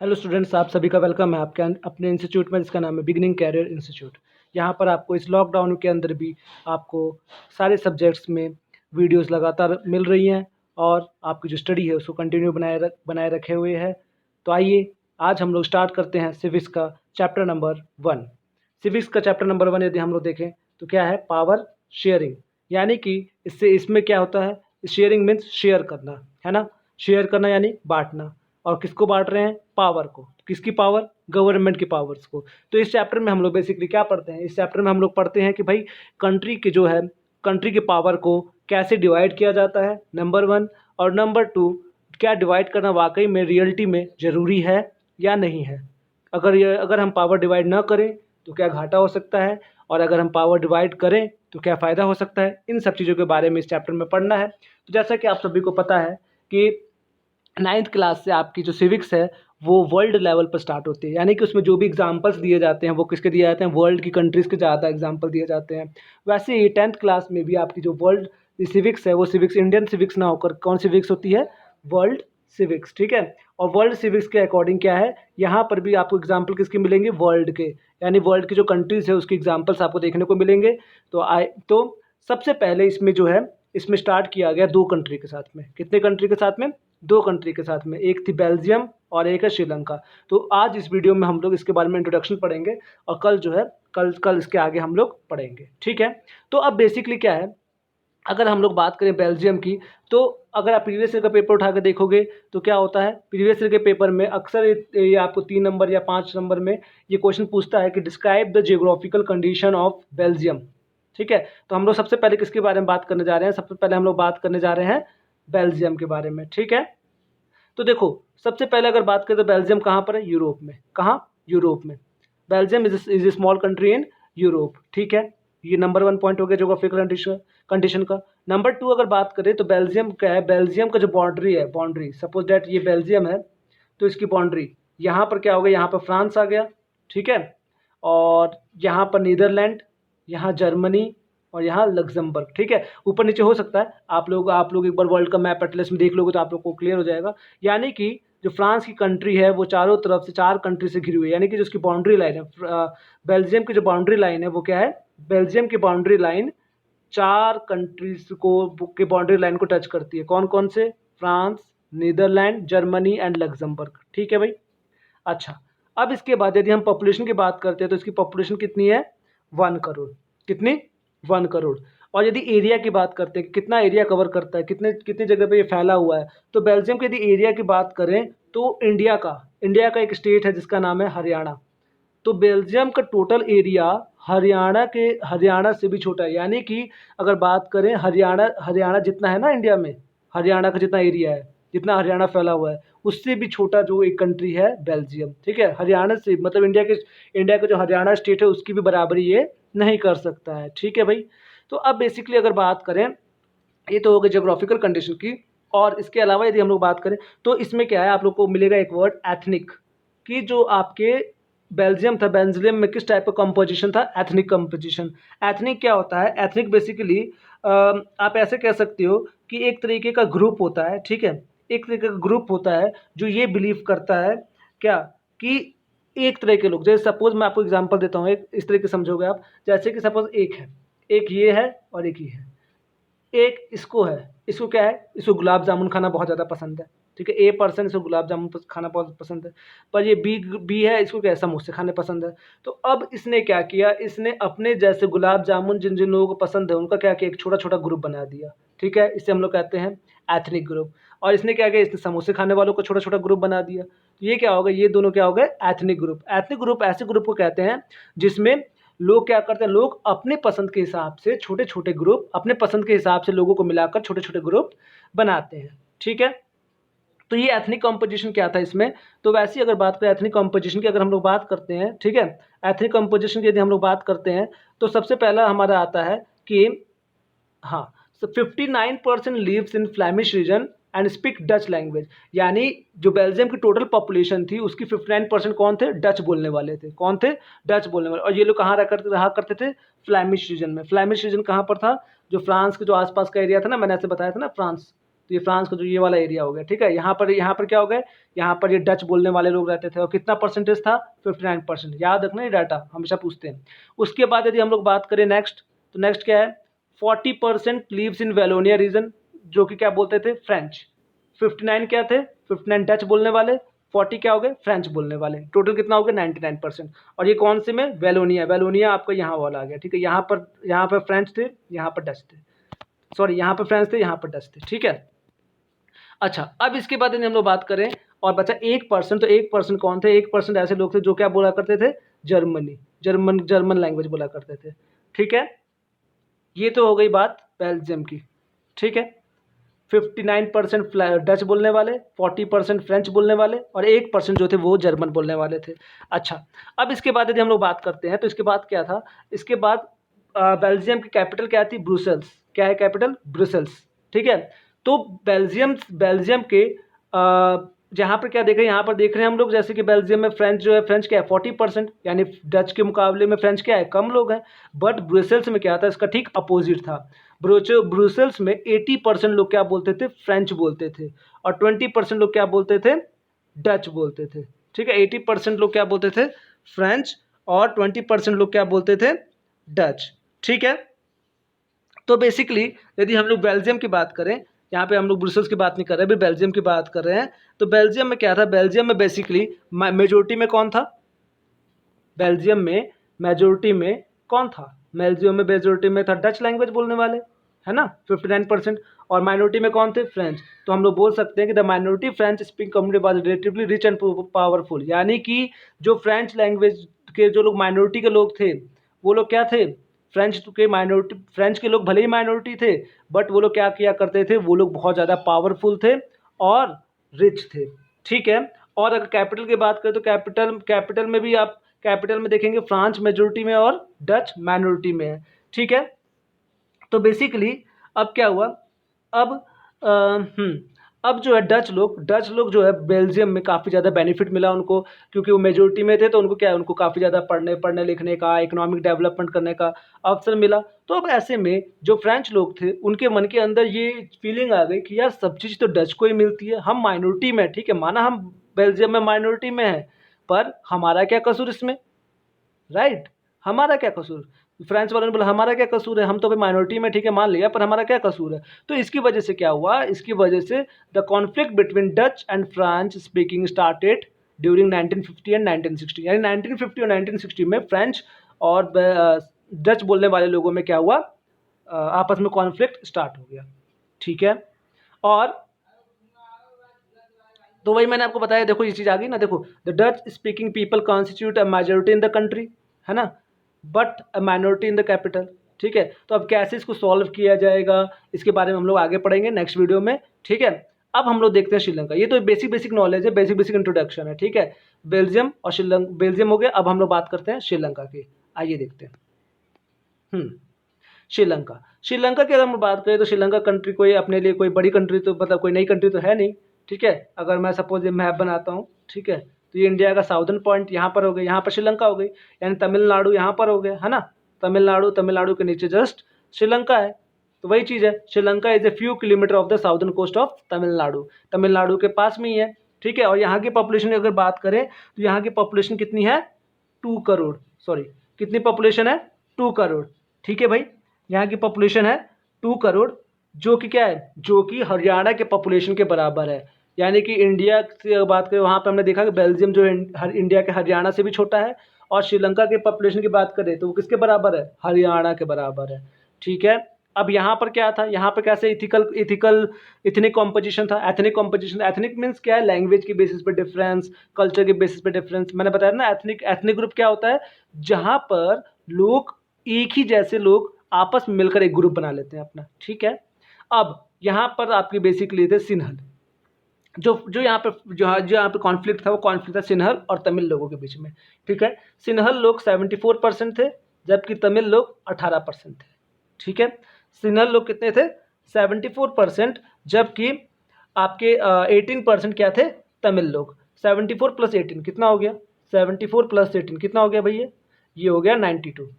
Hello students, आप सभी का वेलकम है आपके अपने इंस्टीट्यूट में जिसका नाम है बिगिनिंग कैरियर इंस्टीट्यूट। यहाँ पर आपको इस लॉकडाउन के अंदर भी आपको सारे सब्जेक्ट्स में वीडियोस लगातार मिल रही हैं और आपकी जो स्टडी है उसको कंटिन्यू बनाए रखे हुए है। तो आइए आज हम लोग स्टार्ट करते हैं सिविक्स का चैप्टर नंबर 1। सिविक्स का चैप्टर नंबर 1 यदि हम लोग देखें तो क्या है, पावर शेयरिंग। यानी कि इसमें क्या होता है, शेयरिंग मीन्स शेयर करना, है ना। शेयर करना यानी बांटना। और किसको बांट रहे हैं, पावर को। किसकी पावर, गवर्नमेंट की पावर्स को। तो इस चैप्टर में हम लोग बेसिकली क्या पढ़ते हैं, इस चैप्टर में हम लोग पढ़ते हैं कि भाई कंट्री की जो है, कंट्री के पावर को कैसे डिवाइड किया जाता है, नंबर 1। और नंबर 2, क्या डिवाइड करना वाकई में रियलिटी में ज़रूरी है या नहीं है। अगर हम पावर डिवाइड ना करें तो क्या घाटा हो सकता है, और अगर हम पावर डिवाइड करें तो क्या फ़ायदा हो सकता है। इन सब चीज़ों के बारे में इस चैप्टर में पढ़ना है। तो जैसा कि आप सभी को पता है कि 9th क्लास से आपकी जो सिविक्स है वो वर्ल्ड लेवल पर स्टार्ट होती है। यानी कि उसमें जो भी एग्जांपल्स दिए जाते हैं वो किसके दिए जाते हैं, वर्ल्ड की कंट्रीज़ के ज़्यादा एग्जांपल दिए जाते हैं। वैसे ही 10th क्लास में भी आपकी जो वर्ल्ड सिविक्स है वो सिविक्स इंडियन सिविक्स ना होकर कौन सिविक्स होती है, वर्ल्ड सिविक्स। ठीक है। और वर्ल्ड सिविक्स के अकॉर्डिंग क्या है, यहाँ पर भी आपको एग्जाम्पल किसके मिलेंगे, वर्ल्ड के। यानी वर्ल्ड की जो कंट्रीज़ है उसके एग्जाम्पल्स आपको देखने को मिलेंगे। तो सबसे पहले इसमें जो है, इसमें स्टार्ट किया गया 2 कंट्री के साथ में। कितने कंट्री के साथ में, 2 कंट्री के साथ में। एक थी बेल्जियम और एक है श्रीलंका। तो आज इस वीडियो में हम लोग इसके बारे में इंट्रोडक्शन पढ़ेंगे और कल जो है कल इसके आगे हम लोग पढ़ेंगे। ठीक है। तो अब बेसिकली क्या है, अगर हम लोग बात करें बेल्जियम की, तो अगर आप प्रीवियस ईयर का पेपर उठा कर देखोगे तो क्या होता है, प्रीवियस ईयर के पेपर में अक्सर ये आपको 3 नंबर या 5 नंबर में ये क्वेश्चन पूछता है कि describe the geographical condition of Belgium. ठीक है। तो हम लोग सबसे पहले किसके बारे में बात करने जा रहे हैं, सबसे पहले हम लोग बात करने जा रहे हैं बेल्जियम के बारे में। ठीक है। तो देखो, सबसे पहले अगर बात करें तो बेल्जियम कहाँ पर है, यूरोप में। कहाँ, यूरोप में। Belgium is a small country in Europe. ठीक है। ये नंबर 1 पॉइंट हो गया जोग्राफिकल कंडीशन का। नंबर 2 अगर बात करें तो बेल्जियम क्या है, बेल्जियम का जो बाउंड्री है, बाउंड्री सपोज डैट ये बेल्जियम है तो इसकी बाउंड्री यहाँ पर क्या हो गया, यहाँ पर फ्रांस आ गया। ठीक है। और यहाँ पर नीदरलैंड, यहाँ जर्मनी और यहाँ लग्जमबर्ग। ठीक है। ऊपर नीचे हो सकता है, आप लोग एक बार वर्ल्ड का मैप एटलस में देख लोगे तो आप लोग को क्लियर हो जाएगा। यानी कि जो फ्रांस की कंट्री है वो चारों तरफ से 4 कंट्री से घिरी हुई है। यानी कि जो उसकी बाउंड्री लाइन है, बेल्जियम की जो बाउंड्री लाइन है वो क्या है, बेल्जियम की बाउंड्री लाइन 4 कंट्रीज के बाउंड्री लाइन को टच करती है। कौन कौन से, France, Netherlands, Germany and Luxembourg. ठीक है भाई। अच्छा, अब इसके बाद यदि हम पॉपुलेशन की बात करते हैं तो इसकी पॉपुलेशन कितनी है, 1 करोड़। कितनी, 1 करोड़। और यदि एरिया की बात करते हैं कि कितना एरिया कवर करता है, कितने कितनी जगह पे ये फैला हुआ है, तो बेल्जियम के यदि एरिया की बात करें तो इंडिया का एक स्टेट है जिसका नाम है हरियाणा। तो बेल्जियम का टोटल एरिया हरियाणा से भी छोटा है। यानी कि अगर बात करें हरियाणा हरियाणा जितना है ना इंडिया में, हरियाणा का जितना एरिया है, जितना हरियाणा फैला हुआ है, उससे भी छोटा जो एक कंट्री है बेल्जियम। ठीक है। हरियाणा से मतलब इंडिया का जो हरियाणा स्टेट है उसकी भी बराबरी ये नहीं कर सकता है। ठीक है भाई। तो अब बेसिकली अगर बात करें, ये तो हो गई जोग्राफिकल कंडीशन की। और इसके अलावा यदि हम लोग बात करें तो इसमें क्या है, आप लोग को मिलेगा एक वर्ड एथनिक, कि जो आपके बेल्जियम था, बेल्जियम में किस टाइप का कंपोजिशन था, एथनिक कंपोजिशन। एथनिक क्या होता है, एथनिक बेसिकली आप ऐसे कह सकते हो कि एक तरीके का ग्रुप होता है। ठीक है। एक तरीके का ग्रुप होता है जो ये बिलीव करता है क्या, कि एक तरह के लोग, जैसे सपोज मैं आपको एग्जांपल देता हूँ, एक इस तरीके समझोगे आप। जैसे कि सपोज एक है, एक ये है और एक ये है। एक इसको है, इसको क्या है, इसको गुलाब जामुन खाना बहुत ज़्यादा पसंद है। ठीक है। ए पर्सन इसको गुलाब जामुन खाना बहुत पसंद है। पर ये बी है, इसको क्या है, समोसे खाने पसंद है। तो अब इसने क्या किया, इसने अपने जैसे गुलाब जामुन जिन जिन लोगों को पसंद है उनका क्या किया, एक छोटा छोटा ग्रुप बना दिया। ठीक है। इसे हम लोग कहते हैं एथनिक ग्रुप। और इसने क्या किया, इसने समोसे खाने वालों को छोटा छोटा ग्रुप बना दिया। तो ये क्या होगा, ये दोनों क्या हो गए, एथनिक ग्रुप। एथनिक ग्रुप ऐसे ग्रुप को कहते हैं जिसमें लोग क्या करते हैं, लोग अपने पसंद के हिसाब से छोटे छोटे ग्रुप, अपने पसंद के हिसाब से लोगों को मिलाकर छोटे छोटे ग्रुप बनाते हैं। ठीक है। तो ये एथनिक कॉम्पोजिशन क्या था इसमें। तो वैसे ही अगर बात करें एथनिक कॉम्पोजिशन की, अगर हम लोग बात करते हैं, ठीक है, एथनिक कॉम्पोजिशन की यदि हम लोग बात करते हैं तो सबसे पहला हमारा आता है कि हाँ, 59% lives in Flemish region and speak Dutch language. यानी जो बेल्जियम की टोटल पॉपुलेशन थी उसकी 59% कौन थे, डच बोलने वाले थे। कौन थे, डच बोलने वाले। और ये लोग कहाँ रहा करते थे, फ्लैमिश रीजन में। फ्लैमिश रीजन कहाँ पर था, जो फ्रांस के जो आसपास का एरिया था ना, मैंने ऐसे बताया था ना, फ्रांस, तो ये फ्रांस का जो ये वाला एरिया हो गया, ठीक है। यहाँ पर क्या हो गया, यहाँ पर ये डच बोलने वाले लोग रहते थे और कितना परसेंटेज था, 59%। याद रखना ये डाटा, हमेशा पूछते हैं। उसके बाद यदि हम लोग बात करें नेक्स्ट, तो नेक्स्ट क्या है, 40% लीव्स इन वेलोनिया रीजन, जो कि क्या बोलते थे, फ्रेंच। 59 क्या थे, 59 डच बोलने वाले, 40 क्या हो गए, फ्रेंच बोलने वाले। टोटल कितना हो गया, 99%। और ये कौन से में, वेलोनिया। वेलोनिया आपका यहाँ वाला आ गया, ठीक है। यहाँ पर फ्रेंच थे, यहाँ पर डच थे, सॉरी यहाँ पर फ्रेंच थे, यहाँ पर डच थे, ठीक है। अच्छा, अब इसके बाद हम लोग बात करें और बचा 1%। तो 1% कौन थे, 1% ऐसे लोग थे जो क्या बोला करते थे, जर्मन लैंग्वेज बोला करते थे, ठीक है। ये तो हो गई बात बेल्जियम की, ठीक है। 59% डच बोलने वाले, 40% फ्रेंच बोलने वाले और 1% जो थे वो जर्मन बोलने वाले थे। अच्छा, अब इसके बाद यदि हम लोग बात करते हैं तो इसके बाद क्या था, इसके बाद बेल्जियम की कैपिटल क्या थी, ब्रुसेल्स। क्या है कैपिटल, ब्रुसेल्स, ठीक है। तो बेल्जियम के जहाँ पर क्या देख रहे हैं, यहाँ पर देख रहे हैं हम लोग, जैसे कि बेल्जियम में फ्रेंच जो है, फ्रेंच क्या है 40%, यानी डच के मुकाबले में फ्रेंच क्या है, कम लोग हैं। बट ब्रुसेल्स में क्या था, इसका ठीक अपोजिट था। ब्रुसेल्स में 80% लोग क्या बोलते थे, फ्रेंच बोलते थे, और 20% लोग क्या बोलते थे, डच बोलते थे, ठीक है। 80% लोग क्या बोलते थे, फ्रेंच, और 20% लोग क्या बोलते थे, डच, ठीक है। तो बेसिकली यदि हम लोग बेल्जियम की बात करें, यहाँ पे हम लोग ब्रुसेल्स की बात नहीं कर रहे, अभी बेल्जियम की बात कर रहे हैं। तो बेल्जियम में क्या था, बेल्जियम में बेसिकली मेजोरिटी में कौन था, बेल्जियम में मेजोरिटी में कौन था, बेल्जियम में मेजोरिटी में था डच लैंग्वेज बोलने वाले, है ना, 59%। और माइनॉरिटी में कौन थे, फ्रेंच। तो हम लोग बोल सकते हैं कि the minority French speaking community was relatively rich and powerful, यानी कि जो फ्रेंच लैंग्वेज के जो लोग माइनॉरिटी के लोग थे, वो लोग क्या थे, फ्रेंच के लोग भले ही माइनॉरिटी थे, बट वो लोग क्या किया करते थे, वो लोग बहुत ज़्यादा पावरफुल थे और रिच थे, ठीक है। और अगर कैपिटल की बात करें तो कैपिटल में भी आप कैपिटल में देखेंगे फ्रांस मेजोरिटी में और डच माइनॉरिटी में है, ठीक है। तो बेसिकली अब क्या हुआ, अब अब जो है डच लोग जो है बेल्जियम में काफ़ी ज़्यादा बेनिफिट मिला उनको, क्योंकि वो मेजोरिटी में थे, तो उनको क्या है, उनको काफ़ी ज़्यादा पढ़ने लिखने का, इकोनॉमिक डेवलपमेंट करने का अवसर मिला। तो अब ऐसे में जो फ्रेंच लोग थे, उनके मन के अंदर ये फीलिंग आ गई कि यार सब चीज़ तो डच को ही मिलती है, हम माइनॉरिटी में, ठीक है, माना हम बेल्जियम में माइनॉरिटी में है, पर हमारा क्या कसूर इसमें, राइट, हमारा क्या कसूर। फ्रेंच वालों ने बोला हमारा क्या कसूर है, हम तो अभी माइनॉरिटी में, ठीक है, मान लिया, पर हमारा क्या कसूर है। तो इसकी वजह से क्या हुआ, इसकी वजह से the conflict between Dutch and French speaking started during 1950 and 1960, यानी 1950 और 1960 में फ्रेंच और डच बोलने वाले लोगों में क्या हुआ, आपस में कॉन्फ्लिक्ट स्टार्ट हो गया, ठीक है। और तो वही मैंने आपको बताया, देखो ये चीज़ आ गई ना, देखो the Dutch speaking people constitute a majority in the country, है ना, but a minority in the capital, ठीक है। तो अब कैसे इसको सॉल्व किया जाएगा, इसके बारे में हम लोग आगे पढ़ेंगे नेक्स्ट वीडियो में, ठीक है। अब हम लोग देखते हैं श्रीलंका। ये तो बेसिक नॉलेज है, बेसिक इंट्रोडक्शन है, ठीक है। बेल्जियम और श्रीलंका, बेल्जियम हो गया, अब हम लोग बात करते हैं श्रीलंका की, आइए देखते हैं। श्रीलंका की अगर हम बात करें तो श्रीलंका कंट्री कोई अपने लिए कोई बड़ी कंट्री तो मतलब कोई नई कंट्री तो है नहीं, ठीक है। अगर मैं सपोज ये मैप बनाता हूँ, ठीक है, तो ये इंडिया का साउदर्न पॉइंट यहाँ पर हो गई, यहाँ पर श्रीलंका हो गई, यानी तमिलनाडु यहाँ पर हो गया, है ना, तमिलनाडु के नीचे जस्ट श्रीलंका है। तो वही चीज़ है, Sri Lanka is a few kilometre off the southern coast of Tamil Nadu के पास में ही है, ठीक है। और यहाँ की पॉपुलेशन की अगर बात करें तो यहाँ की पॉपुलेशन कितनी है, 2 करोड़, सॉरी कितनी पॉपुलेशन है, 2 करोड़, ठीक है भाई। यहाँ की पॉपुलेशन है 2 करोड़, जो कि क्या है, जो कि हरियाणा के पॉपुलेशन के बराबर है। यानी कि इंडिया से बात करें, वहाँ पे हमने देखा कि बेल्जियम जो है इंडिया के हरियाणा से भी छोटा है, और श्रीलंका के पॉपुलेशन की बात करें तो वो किसके बराबर है, हरियाणा के बराबर है, ठीक है। अब यहाँ पर क्या था, यहाँ पर कैसे इथनिक कॉम्पोजिशन था, एथनिक मीन्स क्या है, लैंग्वेज के बेसिस पे डिफरेंस, कल्चर के बेसिस पे डिफरेंस। मैंने बताया ना, एथनिक ग्रुप क्या होता है, जहाँ पर लोग एक ही जैसे लोग आपस में मिलकर एक ग्रुप बना लेते हैं अपना, ठीक है। अब यहाँ पर आपकी बेसिकली थे सिन्हल, जो यहाँ पे कॉन्फ्लिक्ट था, वो कॉन्फ्लिक्ट था सिन्हल और तमिल लोगों के बीच में, ठीक है। सिन्हल लोग 74% थे, जबकि तमिल लोग 18% थे, ठीक है। सिन्हल लोग कितने थे, 74%, जबकि आपके 18% क्या थे, तमिल लोग। 74 + 18 कितना हो गया, 74 + 18 कितना हो गया भैया, ये हो गया 92,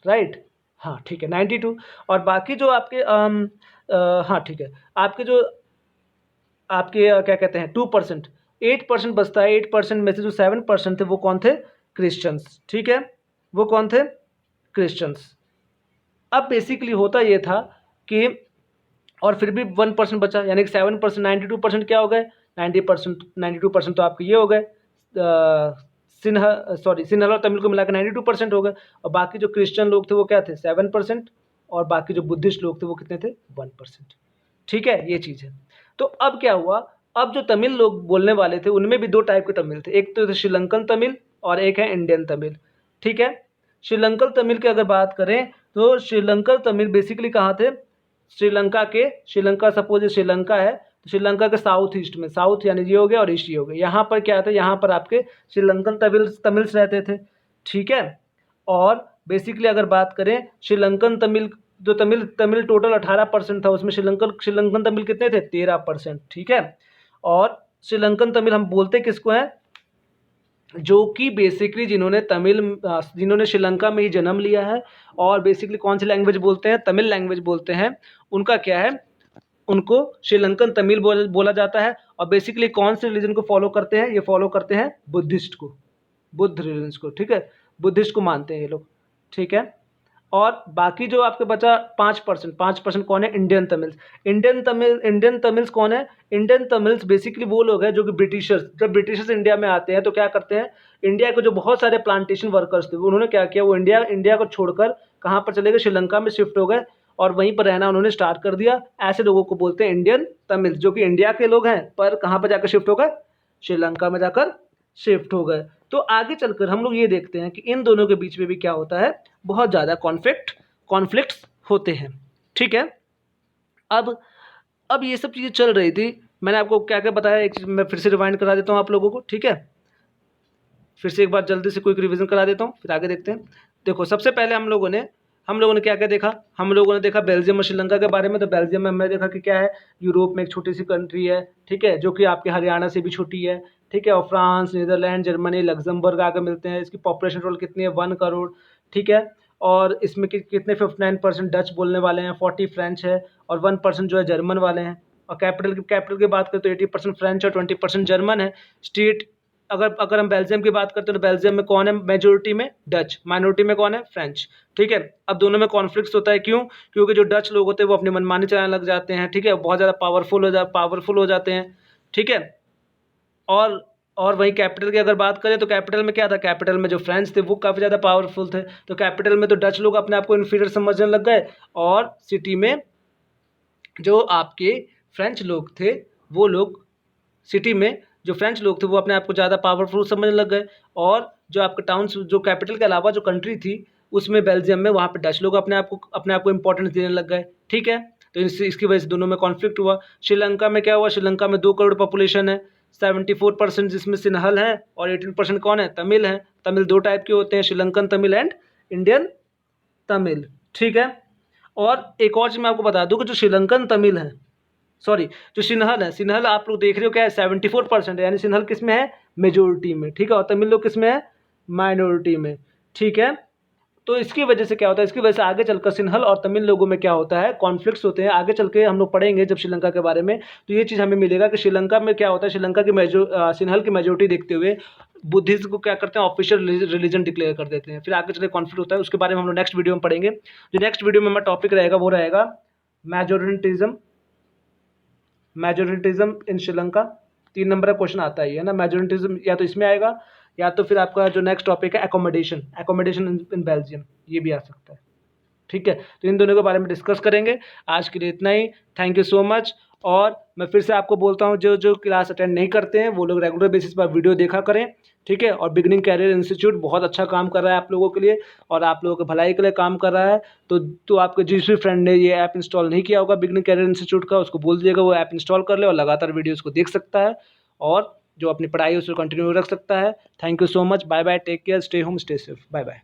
राइट। हाँ ठीक है 92। और बाकी जो आपके हाँ ठीक है, आपके जो आपके क्या कहते हैं 2%, 8% बचता है। 8% में से जो 7% थे वो कौन थे? क्रिश्चियंस। ठीक है, वो कौन थे? क्रिश्चियंस। अब बेसिकली होता ये था कि और फिर भी 1% बचा, यानी कि 7%, 92% क्या हो गए? 90%, 92% तो आपके ये हो गए सिन्हल और तमिल को मिलाकर 92% हो गए। और बाकी जो क्रिश्चियन लोग थे वो क्या थे? 7%। और बाकी जो बुद्धिस्ट लोग थे वो कितने थे? 1%। ठीक है, ये चीज़ है। तो अब क्या हुआ, अब जो तमिल लोग बोलने वाले थे उनमें भी दो टाइप के तमिल थे, एक तो श्रीलंकन तमिल और एक है इंडियन तमिल। ठीक है, श्रीलंकन तमिल की अगर बात करें तो श्रीलंकन तमिल बेसिकली कहाँ थे? श्रीलंका सपोज श्रीलंका है तो श्रीलंका के साउथ ईस्ट में, साउथ यानी ये हो गया और ईस्ट ये हो गया, यहाँ पर क्या था? यहाँ पर आपके श्रीलंकन तमिल्स रहते थे। ठीक है, और बेसिकली अगर बात करें श्रीलंकन तमिल, जो तमिल टोटल 18% था, उसमें श्रीलंकन तमिल कितने थे? 13%। ठीक है, और श्रीलंकन तमिल हम बोलते किसको हैं? जो कि बेसिकली जिन्होंने श्रीलंका में ही जन्म लिया है और बेसिकली कौन सी लैंग्वेज बोलते हैं? तमिल लैंग्वेज बोलते हैं। उनका क्या है? उनको श्रीलंकन तमिल बोला जाता है। और बेसिकली कौन से रिलीजन को फॉलो करते हैं? ये फॉलो करते हैं बुद्धिस्ट को, बुद्ध रिलीजन को। ठीक है, बुद्धिस्ट को मानते हैं ये लोग। ठीक है, और बाकी जो आपके बचा 5% कौन है? Indian Tamils. इंडियन तमिल्स कौन है? इंडियन तमिल्स बेसिकली वो लोग हैं जो कि जब ब्रिटिशर्स इंडिया में आते हैं तो क्या करते हैं? इंडिया के जो बहुत सारे प्लांटेशन वर्कर्स थे उन्होंने क्या किया? वो इंडिया को छोड़कर कहाँ पर चले गए? श्रीलंका में शिफ्ट हो गए और वहीं पर रहना उन्होंने स्टार्ट कर दिया। ऐसे लोगों को बोलते हैं इंडियन तमिल्स, जो कि इंडिया के लोग हैं पर कहाँ पर जाकर शिफ्ट हो गए? श्रीलंका में जाकर शिफ्ट हो गए। तो आगे चलकर हम लोग ये देखते हैं कि इन दोनों के बीच में भी क्या होता है? बहुत ज़्यादा कॉन्फ्लिक्ट्स होते हैं। ठीक है, अब ये सब चीज़ें चल रही थी। मैंने आपको क्या क्या बताया, एक चीज़ मैं फिर से रिवाइंड करा देता हूँ आप लोगों को। ठीक है, फिर से एक बार जल्दी से क्विक रिवीजन करा देता हूँ, फिर आगे देखते हैं। देखो, सबसे पहले हम लोगों ने क्या क्या देखा? हम लोगों ने देखा बेल्जियम और श्रीलंका के बारे में। तो बेल्जियम में हमने देखा कि क्या है? यूरोप में एक छोटी सी कंट्री है। ठीक है, जो कि आपके हरियाणा से भी छोटी है। ठीक है, और फ्रांस, नीदरलैंड, जर्मनी, लग्जमबर्ग आगे मिलते हैं। इसकी पॉपुलेशन टोटल कितनी है? 1 करोड़। ठीक है, और इसमें कितने 59% डच बोलने वाले हैं, 40 फ्रेंच है और 1% जो है जर्मन वाले हैं। और कैपिटल की बात करें तो 80% फ्रेंच और 20% जर्मन है। स्टेट अगर हम बेल्जियम की बात करते हैं तो बेल्जियम में कौन है मेजोरिटी में? डच। माइनॉरिटी में कौन है? फ्रेंच। ठीक है, अब दोनों में कॉन्फ्लिक्ट्स होता है, क्यों? क्योंकि जो डच लोग होते हैं वो अपनी मनमानी चलाने लग जाते हैं। ठीक है, बहुत ज़्यादा पावरफुल हो जाते हैं। ठीक है, और वहीं कैपिटल की अगर बात करें तो कैपिटल में क्या था? कैपिटल में जो फ्रेंच थे वो काफ़ी ज़्यादा पावरफुल थे। तो कैपिटल में तो डच लोग अपने आप को इन्फीरियर समझने लग गए और सिटी में जो आपके फ्रेंच लोग थे वो लोग सिटी में जो फ्रेंच लोग थे वो अपने आप को ज़्यादा पावरफुल समझने लग गए। और जो आपके टाउन्स, जो कैपिटल के अलावा जो कंट्री थी उसमें बेल्जियम में, वहाँ पे डच लोग अपने आप को इंपॉर्टेंस देने लग गए। ठीक है, तो इसकी वजह से दोनों में कॉन्फ्लिक्ट हुआ। श्रीलंका में क्या हुआ? श्रीलंका में 2 करोड़ पॉपुलेशन है, 74% जिसमें सिन्हल हैं और 18% कौन है? तमिल हैं। तमिल 2 टाइप के होते हैं, श्रीलंकन तमिल एंड इंडियन तमिल। ठीक है, और एक और चीज़ मैं आपको बता दूं कि जो श्रीलंकन तमिल है, जो सिन्हल है, सिन्हल आप लोग देख रहे हो क्या है? 74% है, यानी सिन्हल किस में है? मेजोरिटी में। ठीक है, और तमिल लोग किस में है? माइनॉरिटी में। ठीक है, तो इसकी वजह से क्या होता है? इसकी वजह से आगे चलकर सिन्हल और तमिल लोगों में क्या होता है? कॉन्फ्लिक्ट्स होते हैं। आगे चल के हम लोग पढ़ेंगे जब श्रीलंका के बारे में, तो ये चीज़ हमें मिलेगा कि श्रीलंका में क्या होता है। श्रीलंका की सिन्हल की मेजोरिटी देखते हुए बुद्धिज्म को क्या करते हैं? ऑफिशियल रिलीजन डिक्लेयर कर देते हैं। फिर आगे चले कॉन्फ्लिक्ट होता है, उसके बारे में हम लोग नेक्स्ट वीडियो में पढ़ेंगे। जो नेक्स्ट वीडियो में हमारा टॉपिक रहेगा वो रहेगा मेजोरिटिज्म इन श्रीलंका। 3 नंबर का क्वेश्चन आता है ना, मेजोरिटिज्म या तो इसमें आएगा या तो फिर आपका जो नेक्स्ट टॉपिक है एकोमोडेशन इन बेल्जियम, ये भी आ सकता है। ठीक है, तो इन दोनों के बारे में डिस्कस करेंगे। आज के लिए इतना ही। Thank you so much. और मैं फिर से आपको बोलता हूँ, जो क्लास अटेंड नहीं करते हैं वो लोग रेगुलर बेसिस पर वीडियो देखा करें। ठीक है, और बिगनिंग कैरियर इंस्टीट्यूट बहुत अच्छा काम कर रहा है आप लोगों के लिए और आप लोगों के भलाई के लिए काम कर रहा है। तो आपके जिस भी फ्रेंड ने ये ऐप इंस्टॉल नहीं किया होगा बिगनिंग कैरियर इंस्टीट्यूट का, उसको बोल दीजिएगा वो ऐप इंस्टॉल कर ले और लगातार वीडियोज़ को देख सकता है और जो अपनी पढ़ाई है उसको कंटिन्यू रख सकता है। Thank you so much. Bye bye, take care, stay home, stay safe. Bye bye.